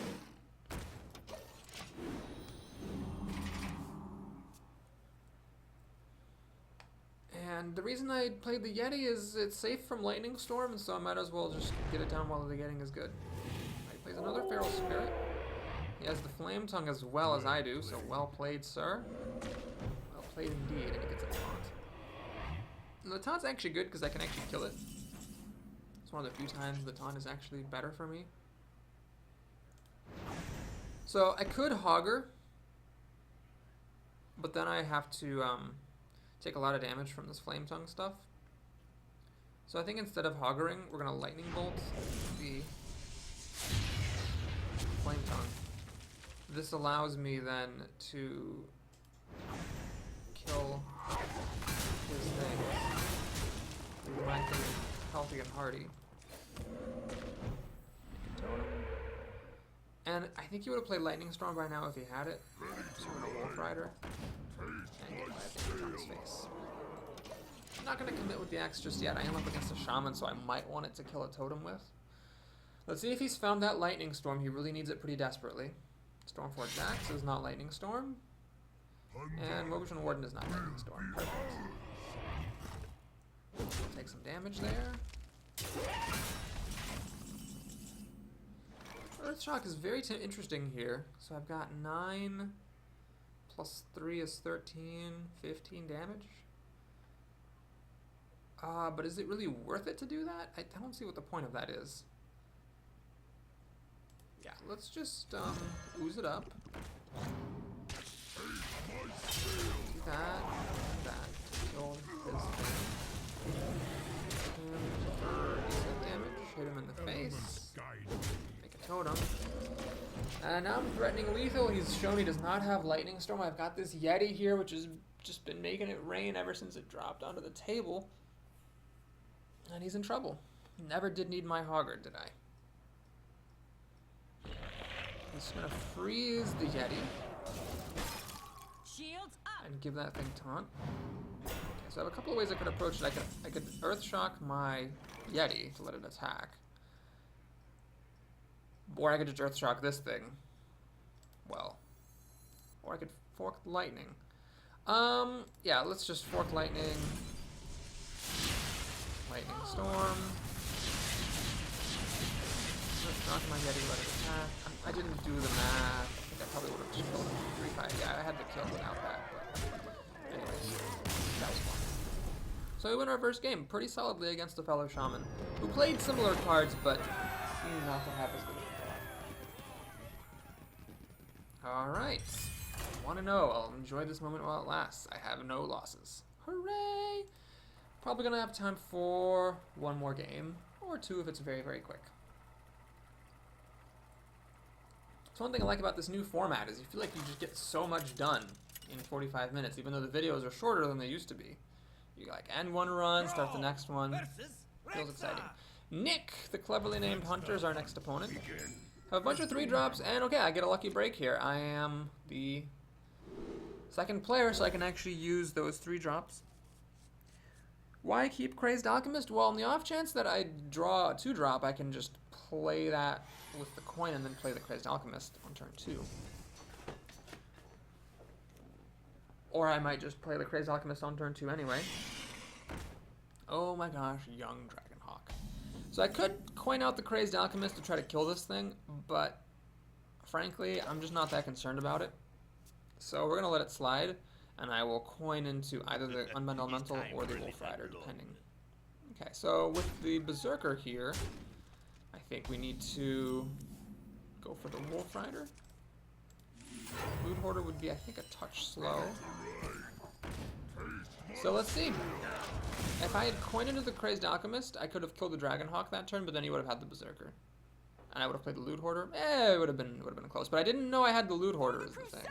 And the reason I played the Yeti is it's safe from Lightning Storm, and so I might as well just get it down while the getting is good. He plays another Feral Spirit. He has the Flame Tongue as well as I do, so well played, sir. Well played indeed, and he gets a taunt. And the taunt's actually good because I can actually kill it. It's one of the few times the taunt is actually better for me. So I could Hogger, but then I have to take a lot of damage from this Flame Tongue stuff. So I think instead of Hoggering, we're going to Lightning Bolt the Flame Tongue. This allows me then to kill his thing. Leave my thing healthy and hardy. And I think he would have played Lightning Storm by now if he had it. So we're gonna Wolf Rider. And get my thing on his face. I'm not going to commit with the axe just yet. I am up against a Shaman, so I might want it to kill a totem with. Let's see if he's found that Lightning Storm. He really needs it pretty desperately. Stormforged Axe is not Lightning Storm. And Mogution Warden is not Lightning Storm. Perfect. Take some damage there. Earthshock is very interesting here. So I've got 9 plus 3 is 13, 15 damage. But is it really worth it to do that? I don't see what the point of that is. Yeah, let's just ooze it up. Do that, kill this thing. And for decent damage, hit him in the face. Make a totem. And now I'm threatening lethal. He's shown he does not have Lightning Storm. I've got this Yeti here, which has just been making it rain ever since it dropped onto the table. And he's in trouble. Never did need my Hogger, did I? He's gonna freeze the Yeti. Shields up. And give that thing taunt. Okay, so I have a couple of ways I could approach it. I could Earthshock my Yeti to let it attack. Or I could just Earthshock this thing. Well. Or I could Fork Lightning. Yeah, let's just Fork Lightning. Lightning Storm. Knock my Yeti, let it attack. I didn't do the math. I think I probably would have just killed him 3-5. Yeah, I had the kill without that, but anyways, that was fun. So we win our first game pretty solidly against a fellow Shaman, who played similar cards, but seemed not to have as good of a thought. Alright. Want to know, I'll enjoy this moment while it lasts. I have no losses. Hooray! Probably gonna have time for one more game, or 2 if it's very, very quick. So one thing I like about this new format is you feel like you just get so much done in 45 minutes, even though the videos are shorter than they used to be. You like end one run, start the next one. Feels exciting. Nick, the cleverly named hunter, is our next opponent. Have a bunch of 3-drops, and okay, I get a lucky break here. I am the second player, so I can actually use those 3-drops. Why keep Crazed Alchemist? Well, on the off chance that I draw a 2-drop, I can just play that with the coin and then play the Crazed Alchemist on turn 2. Or I might just play the Crazed Alchemist on turn 2 anyway. Oh my gosh, young Dragonhawk. So I could coin out the Crazed Alchemist to try to kill this thing, but frankly, I'm just not that concerned about it. So we're going to let it slide, and I will coin into either the Unbound Elemental or the Wolf Rider, depending. Okay, so with the Berserker here, I think we need to go for the Wolf Rider. Loot Hoarder would be, I think, a touch slow. So let's see. If I had coined into the Crazed Alchemist, I could have killed the Dragonhawk that turn, but then he would have had the Berserker. And I would have played the Loot Hoarder. It would have been close. But I didn't know I had the Loot Hoarder as the thing.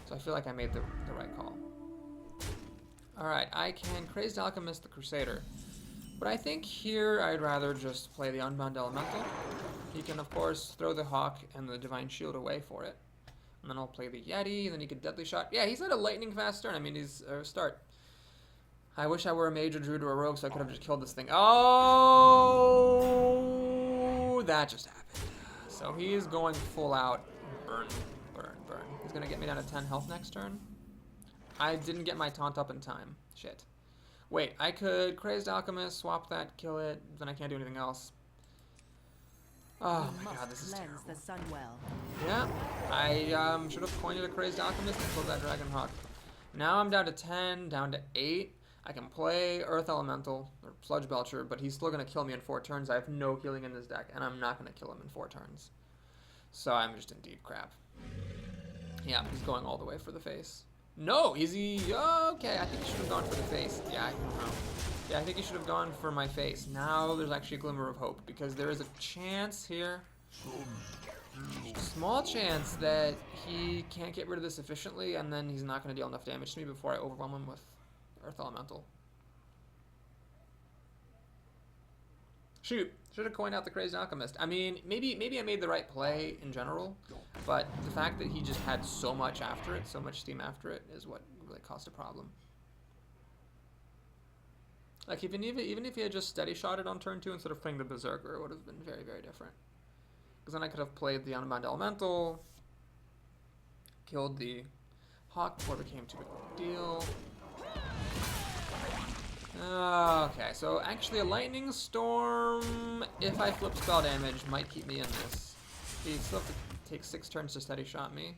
So I feel like I made the right call. Alright, I can Crazed Alchemist the Crusader. But I think here I'd rather just play the Unbound Elemental. He can, of course, throw the Hawk and the Divine Shield away for it. And then I'll play the Yeti, and then he could Deadly Shot. Yeah, he's had a lightning fast turn. I mean, he's start. I wish I were a mage, a druid, or a rogue, so I could have just killed this thing. Oh, that just happened. So he's going full out. Burn, burn, burn. He's going to get me down to 10 health next turn. I didn't get my taunt up in time. Shit. Wait, I could Crazed Alchemist, swap that, kill it, then I can't do anything else. Oh my god, this is terrible. The sun well. Yeah, I should have coined a Crazed Alchemist and killed that Dragonhawk. Now I'm down to 10, down to 8. I can play Earth Elemental, or Sludge Belcher, but he's still going to kill me in 4 turns. I have no healing in this deck, and I'm not going to kill him in 4 turns. So I'm just in deep crap. Yeah, he's going all the way for the face. No, is he? Okay, I think he should have gone for the face. Yeah, I don't know. Yeah, I think he should have gone for my face. Now there's actually a glimmer of hope, because there is a chance here, small chance, that he can't get rid of this efficiently, and then he's not going to deal enough damage to me before I overwhelm him with Earth Elemental. Shoot, should have coined out the Crazed Alchemist. I mean, maybe I made the right play in general, but the fact that he just had so much after it, so much steam after it, is what really caused a problem. Like, even if he had just steady shot it on turn 2 instead of playing the Berserker, it would have been very, very different. Because then I could have played the Unbound Elemental, killed the Hawk before it became too big of a deal. Okay, so actually a Lightning Storm, if I flip spell damage, might keep me in this. He still have to take 6 turns to steady shot me.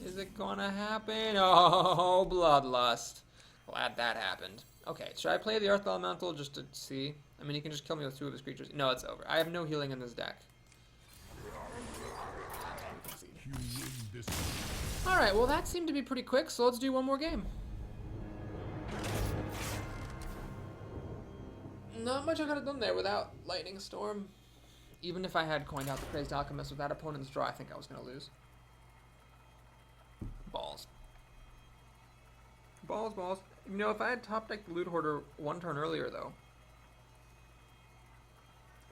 Is it gonna happen? Oh, Bloodlust. Glad that happened. Okay, should I play the Earth Elemental just to see? I mean, he can just kill me with 2 of his creatures. No, it's over. I have no healing in this deck. Alright, well that seemed to be pretty quick, so let's do one more game. Not much I could have done there without Lightning Storm. Even if I had coined out the Crazed Alchemist with that opponent's draw, I think I was going to lose. Balls. Balls, balls. You know, if I had top decked the Loot Hoarder 1 turn earlier, though.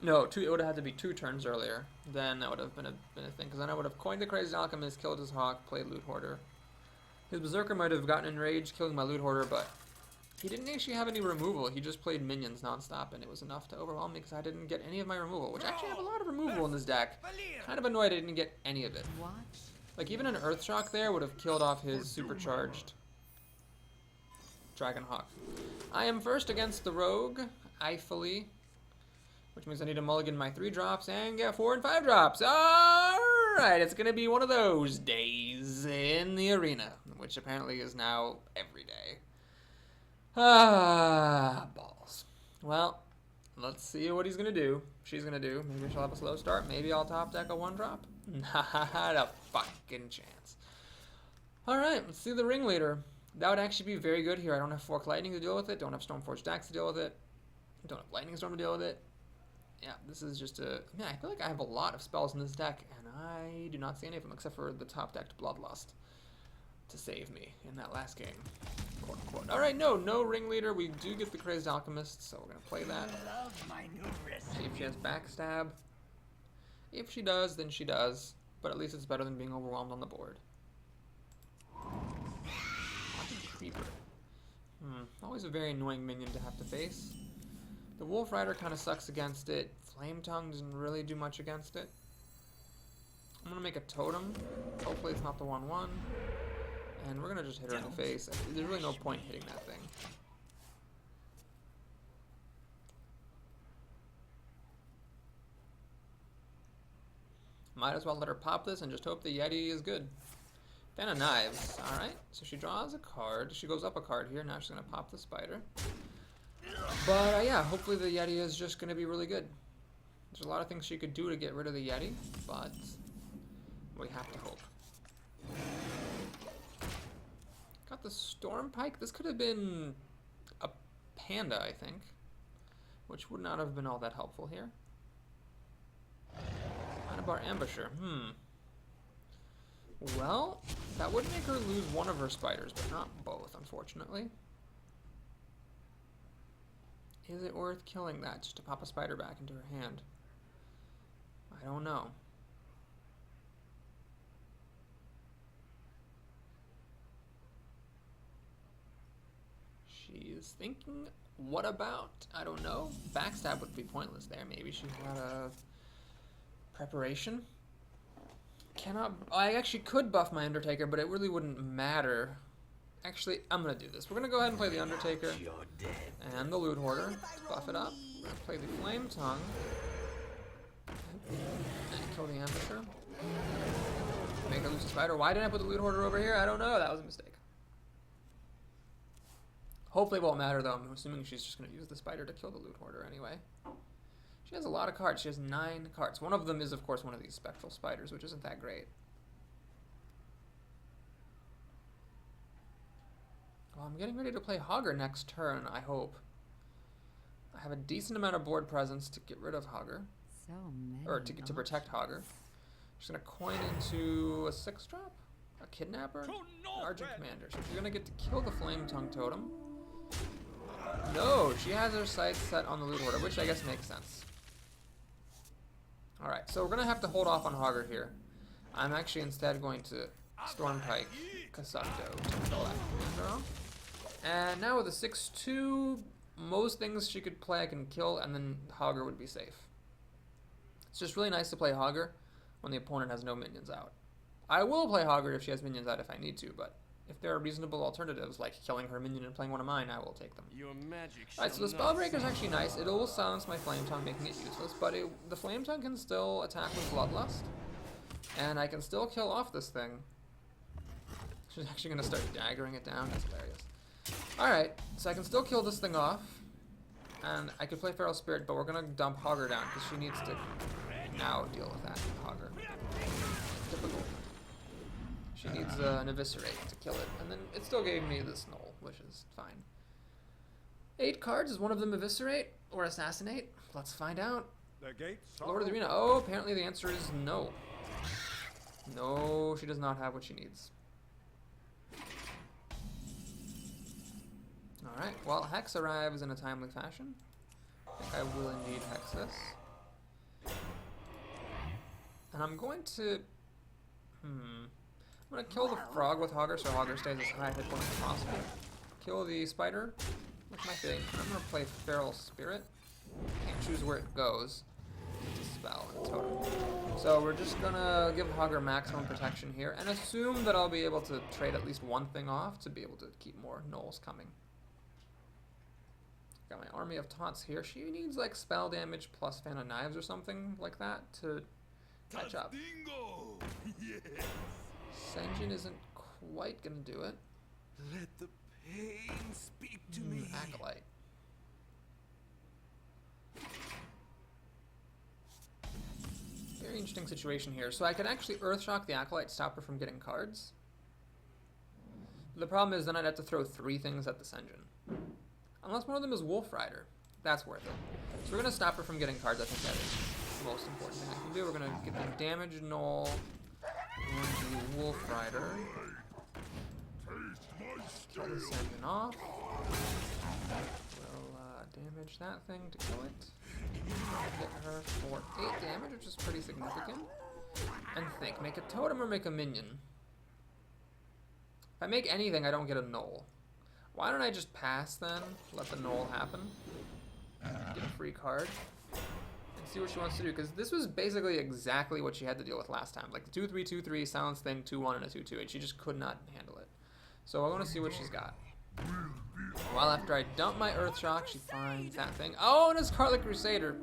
No, it would have had to be 2 turns earlier. Then that would have been a thing. Because then I would have coined the Crazed Alchemist, killed his Hawk, played Loot Hoarder. His Berserker might have gotten enraged, killing my Loot Hoarder, but he didn't actually have any removal. He just played minions nonstop, and it was enough to overwhelm me because I didn't get any of my removal. Which actually I have a lot of removal in this deck. Kind of annoyed I didn't get any of it. What? Like, even an Earth Shock there would have killed off his supercharged Dragonhawk. I am first against the Rogue, Eifely, which means I need to mulligan my 3 drops and get 4 and 5 drops. Alright, it's going to be one of those days in the arena, which apparently is now every day. Balls. Well, let's see what he's going to do. She's going to do. Maybe she'll have a slow start. Maybe I'll top deck a 1 drop. Not a fucking chance. Alright, let's see the Ringleader. That would actually be very good here. I don't have Fork Lightning to deal with it. Don't have Stormforged Axe to deal with it. Don't have Lightning Storm to deal with it. Yeah, this is just a... Man, I feel like I have a lot of spells in this deck, and I do not see any of them except for the top-decked Bloodlust to save me in that last game. Quote, unquote. Alright, no Ringleader. We do get the Crazed Alchemist, so we're going to play that. See if she has Backstab. If she does, then she does. But at least it's better than being overwhelmed on the board. Creeper. Always a very annoying minion to have to face. The Wolf Rider kind of sucks against it. Flame Tongue doesn't really do much against it. I'm going to make a totem. Hopefully it's not the 1/1. And we're gonna just hit her in the face. There's really no point hitting that thing. Might as well let her pop this and just hope the Yeti is good. Fan of Knives. Alright, so she draws a card. She goes up a card here. Now she's going to pop the spider. But yeah, hopefully the Yeti is just going to be really good. There's a lot of things she could do to get rid of the Yeti, but we have to hope. Got the Storm Pike. This could have been a panda, I think, which would not have been all that helpful here. Bar Ambusher. Well, that would make her lose one of her spiders, but not both, unfortunately. Is it worth killing that just to pop a spider back into her hand? I don't know. She is thinking, what about? I don't know. Backstab would be pointless there. Maybe she had a preparation. I actually could buff my Undertaker, but it really wouldn't matter. Actually, I'm gonna do this. We're gonna go ahead and play the Undertaker and the Loot Hoarder to buff it up. We're gonna play the Flame Tongue and kill the Ambusher. Make her lose a spider. Why didn't I put the Loot Hoarder over here? I don't know. That was a mistake. Hopefully it won't matter though. I'm assuming she's just gonna use the spider to kill the Loot Hoarder anyway. She has a lot of cards. She has 9 cards. One of them is, of course, one of these spectral spiders, which isn't that great. Well, I'm getting ready to play Hogger next turn, I hope. I have a decent amount of board presence to get rid of Hogger. So many or to protect Hogger. Just going to coin into a 6-drop, a Kidnapper, an Argent Commander. So she's going to get to kill the Flame Tongue Totem. No, she has her sights set on the Loot Hoarder, which I guess makes sense. Alright, so we're going to have to hold off on Hogger here. I'm actually instead going to Storm Pike Kasukdo to kill that commander off. And now with a 6-2, most things she could play I can kill, and then Hogger would be safe. It's just really nice to play Hogger when the opponent has no minions out. I will play Hogger if she has minions out if I need to, but if there are reasonable alternatives, like killing her minion and playing one of mine, I will take them. Alright, so the Spellbreaker is actually nice. It will silence my Flame Tongue, making it useless, but the Flame Tongue can still attack with Bloodlust, and I can still kill off this thing. She's actually going to start daggering it down. That's hilarious. Alright, so I can still kill this thing off, and I could play Feral Spirit, but we're going to dump Hogger down, because she needs to now deal with that Hogger. Typical. She needs an Eviscerate to kill it, and then it still gave me this Knoll, which is fine. 8 cards, is one of them Eviscerate or Assassinate? Let's find out. Lord of the Arena. Oh, apparently the answer is no. No, she does not have what she needs. Alright, well, Hex arrives in a timely fashion. I think I will indeed Hex this. And I'm going to... I'm going to kill the frog with Hogger so Hogger stays as high hit point as possible. Kill the spider with my thing. I'm going to play Feral Spirit. Can't choose where it goes. It's a spell and totem. So we're just going to give Hogger maximum protection here and assume that I'll be able to trade at least one thing off to be able to keep more Knolls coming. Got my Army of Taunts here. She needs like spell damage plus Fan of Knives or something like that to catch up. Yes. Senjin isn't quite gonna do it. Let the pain speak to me. Acolyte. Very interesting situation here. So I could actually Earthshock the Acolyte, stop her from getting cards. The problem is then I'd have to throw 3 things at the Senjin. Unless one of them is Wolf Rider. That's worth it. So we're gonna stop her from getting cards. I think that is the most important thing I can do. We're gonna get the damage Knoll and the Wolf Rider. Kill the Senjin off. We'll damage that thing to kill it. Hit her for 8 damage, which is pretty significant. And think, make a totem or make a minion? If I make anything, I don't get a Knoll. Why don't I just pass then? Let the Knoll happen. Get a free card. And see what she wants to do. Because this was basically exactly what she had to deal with last time. Like the 2-3, 2-3, silence thing, 2-1, and a 2-2. And she just could not handle it. So I want to see what she's got. Well, after I dump my Earth Shock, she finds that thing. Oh, and a Scarlet Crusader.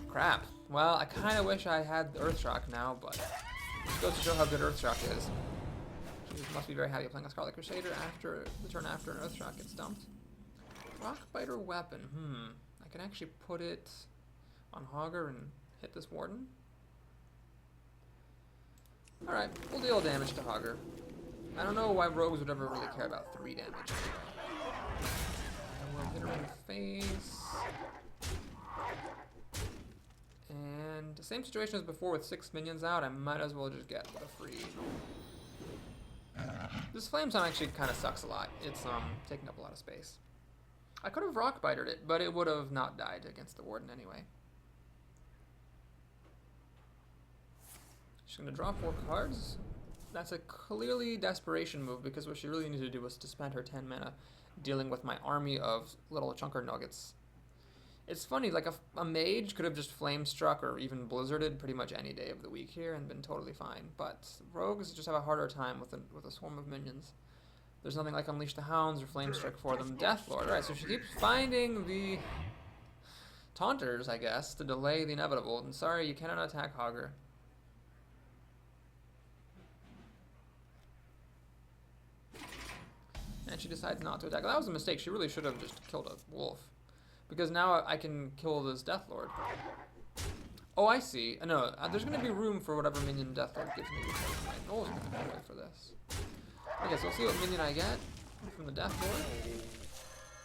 Crap. Well, I kind of wish I had the Earth Shock now, but it goes to show how good Earth Shock is. She must be very happy playing a Scarlet Crusader after the turn after an Earth Shock gets dumped. Rockbiter weapon. I can actually put it on Hogger and hit this Warden. Alright, we'll deal damage to Hogger. I don't know why rogues would ever really care about 3 damage. I will hit her in the face. And the same situation as before with 6 minions out, I might as well just get a free. This Flame Tongue actually kind of sucks a lot. It's taking up a lot of space. I could have Rockbitered it, but it would have not died against the Warden anyway. She's going to draw 4 cards. That's a clearly desperation move because what she really needed to do was to spend her 10 mana dealing with my army of little chunker nuggets. It's funny, like a mage could have just flame struck or even blizzarded pretty much any day of the week here and been totally fine, but rogues just have a harder time with a swarm of minions. There's nothing like Unleash the Hounds or Flame Strike for them. Deathlord, right, so she keeps finding the taunters, I guess, to delay the inevitable. And sorry, you cannot attack Hogger. And she decides not to attack. That was a mistake. She really should have just killed a wolf. Because now I can kill this Deathlord. Oh, I see. No, there's going to be room for whatever minion Deathlord gives me. Because my Knoll's going to be away for this. Okay, so let's see what minion I get from the Deathlord.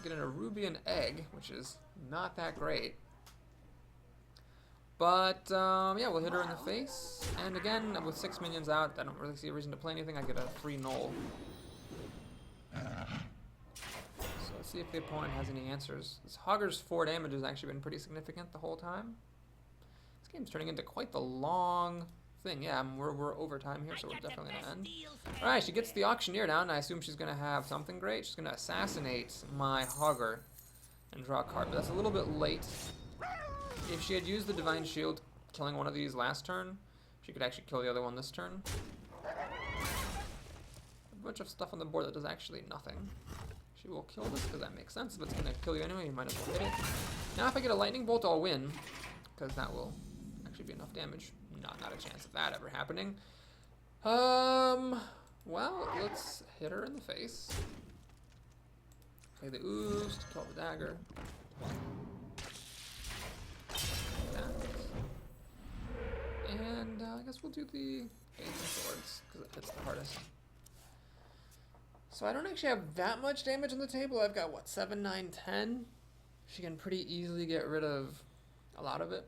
Getting a Rubian Egg, which is not that great. But, yeah, we'll hit her in the face. And again, with 6 minions out, I don't really see a reason to play anything. I get a free Knoll. So let's see if the opponent has any answers. This Hogger's 4 damage has actually been pretty significant the whole time. This game's turning into quite the long thing. Yeah, we're over time here, so we're definitely going to end. Alright, she gets the Auctioneer down, and I assume she's going to have something great. She's going to assassinate my Hogger and draw a card, but that's a little bit late. If she had used the Divine Shield, killing one of these last turn, she could actually kill the other one this turn. A bunch of stuff on the board that does actually nothing. She will kill this because that makes sense. If it's going to kill you anyway, you might as well hit it. Now if I get a Lightning Bolt, I'll win, because that will actually be enough damage. Not a chance of that ever happening. Well, let's hit her in the face. Play the Ooze to kill the dagger. And I guess we'll do the Ancient Swords, because it hits the hardest. So I don't actually have that much damage on the table. I've got, what, 7, 9, 10? She can pretty easily get rid of a lot of it.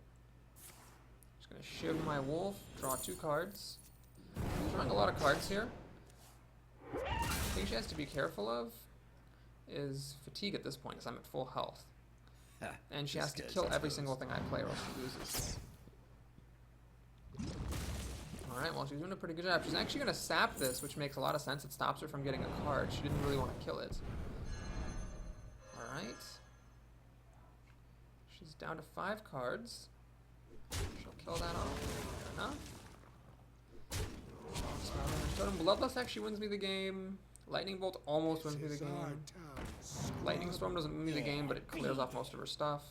Just going to shiv my wolf, draw 2 cards. I'm drawing a lot of cards here. The thing she has to be careful of is fatigue at this point, because I'm at full health. And she has to kill every single thing I play or else she loses. Alright, well, she's doing a pretty good job. She's actually going to sap this, which makes a lot of sense. It stops her from getting a card. She didn't really want to kill it. Alright. She's down to 5 cards. She'll kill that off. Fair enough. Totem Bloodlust actually wins me the game. Lightning Bolt almost wins me the game. Lightning Storm doesn't win me the game, but it clears off most of her stuff.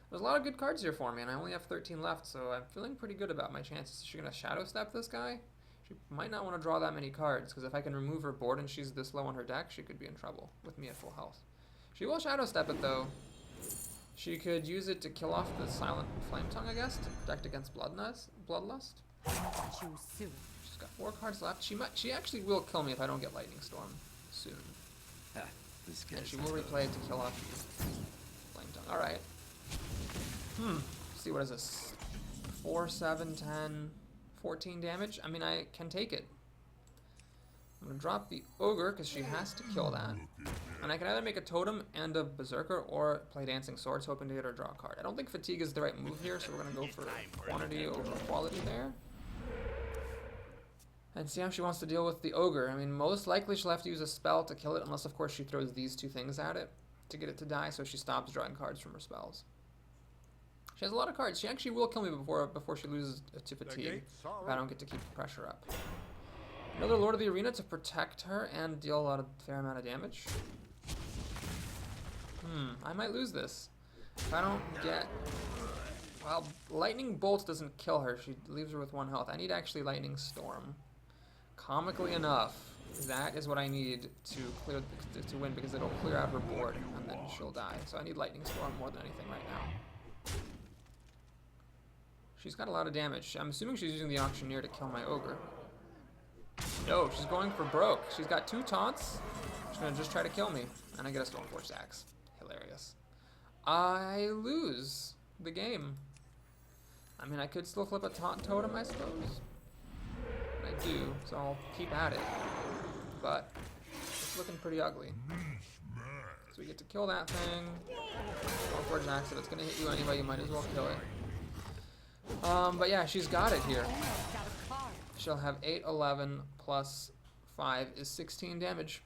There's a lot of good cards here for me, and I only have 13 left, so I'm feeling pretty good about my chances. Is she going to Shadow Step this guy? She might not want to draw that many cards, because if I can remove her board and she's this low on her deck, she could be in trouble with me at full health. She will Shadow Step it, though. She could use it to kill off the Silent Flame Tongue, I guess, to protect against Bloodlust. She's got 4 cards left. She actually will kill me if I don't get Lightning Storm soon. And she will replay it to kill off Flame Tongue. Alright. See, what is this? 4, 7, 10, 14 damage? I mean, I can take it. I'm going to drop the Ogre, because she has to kill that. And I can either make a Totem and a Berserker, or play Dancing Swords, hoping to get her draw a card. I don't think Fatigue is the right move here, so we're going to go for quantity over quality there. And see how she wants to deal with the Ogre. I mean, most likely she'll have to use a spell to kill it, unless, of course, she throws these 2 things at it to get it to die, so she stops drawing cards from her spells. She has a lot of cards. She actually will kill me before she loses to fatigue if I don't get to keep the pressure up. Another Lord of the Arena to protect her and deal a fair amount of damage. I might lose this. If I don't get... Well, Lightning Bolt doesn't kill her. She leaves her with 1 health. I need actually Lightning Storm. Comically enough, that is what I need to clear to win, because it'll clear out her board and then she'll die. So I need Lightning Storm more than anything right now. She's got a lot of damage. I'm assuming she's using the Auctioneer to kill my Ogre. No, she's going for broke. She's got 2 taunts. She's gonna just try to kill me, and I get a Stormforge Axe. Hilarious. I lose the game. I mean, I could still flip a taunt totem, I suppose. I do, so I'll keep at it. But it's looking pretty ugly. So we get to kill that thing. Stormforge Axe, if it's gonna hit you anyway, you might as well kill it. But yeah, she's got it here. She'll have 8, 11 plus 5 is 16 damage.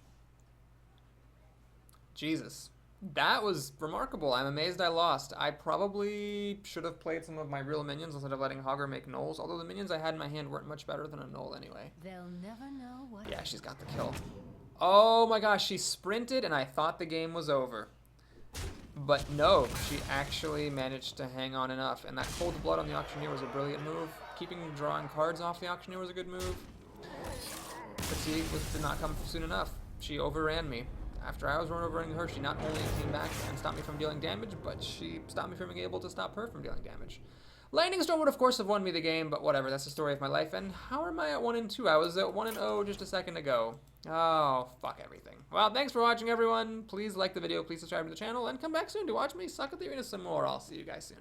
Jesus. That was remarkable. I'm amazed I lost. I probably should have played some of my real minions instead of letting Hogger make knolls, although the minions I had in my hand weren't much better than a knoll anyway. They'll never know what. Yeah, she's got the kill. Oh my gosh, she sprinted and I thought the game was over. But no, she actually managed to hang on enough, and that Cold Blood on the Auctioneer was a brilliant move. Keeping drawing cards off the Auctioneer was a good move. Fatigue did not come soon enough. She overran me. After I was run over her, she not only came back and stopped me from dealing damage, but she stopped me from being able to stop her from dealing damage. Lightning Storm would of course have won me the game, but whatever, that's the story of my life. And how am I at 1-2? I was at 1-0 just a second ago. Oh, fuck everything. Well, thanks for watching, everyone. Please like the video, please subscribe to the channel, and come back soon to watch me suck at the arena some more. I'll see you guys soon.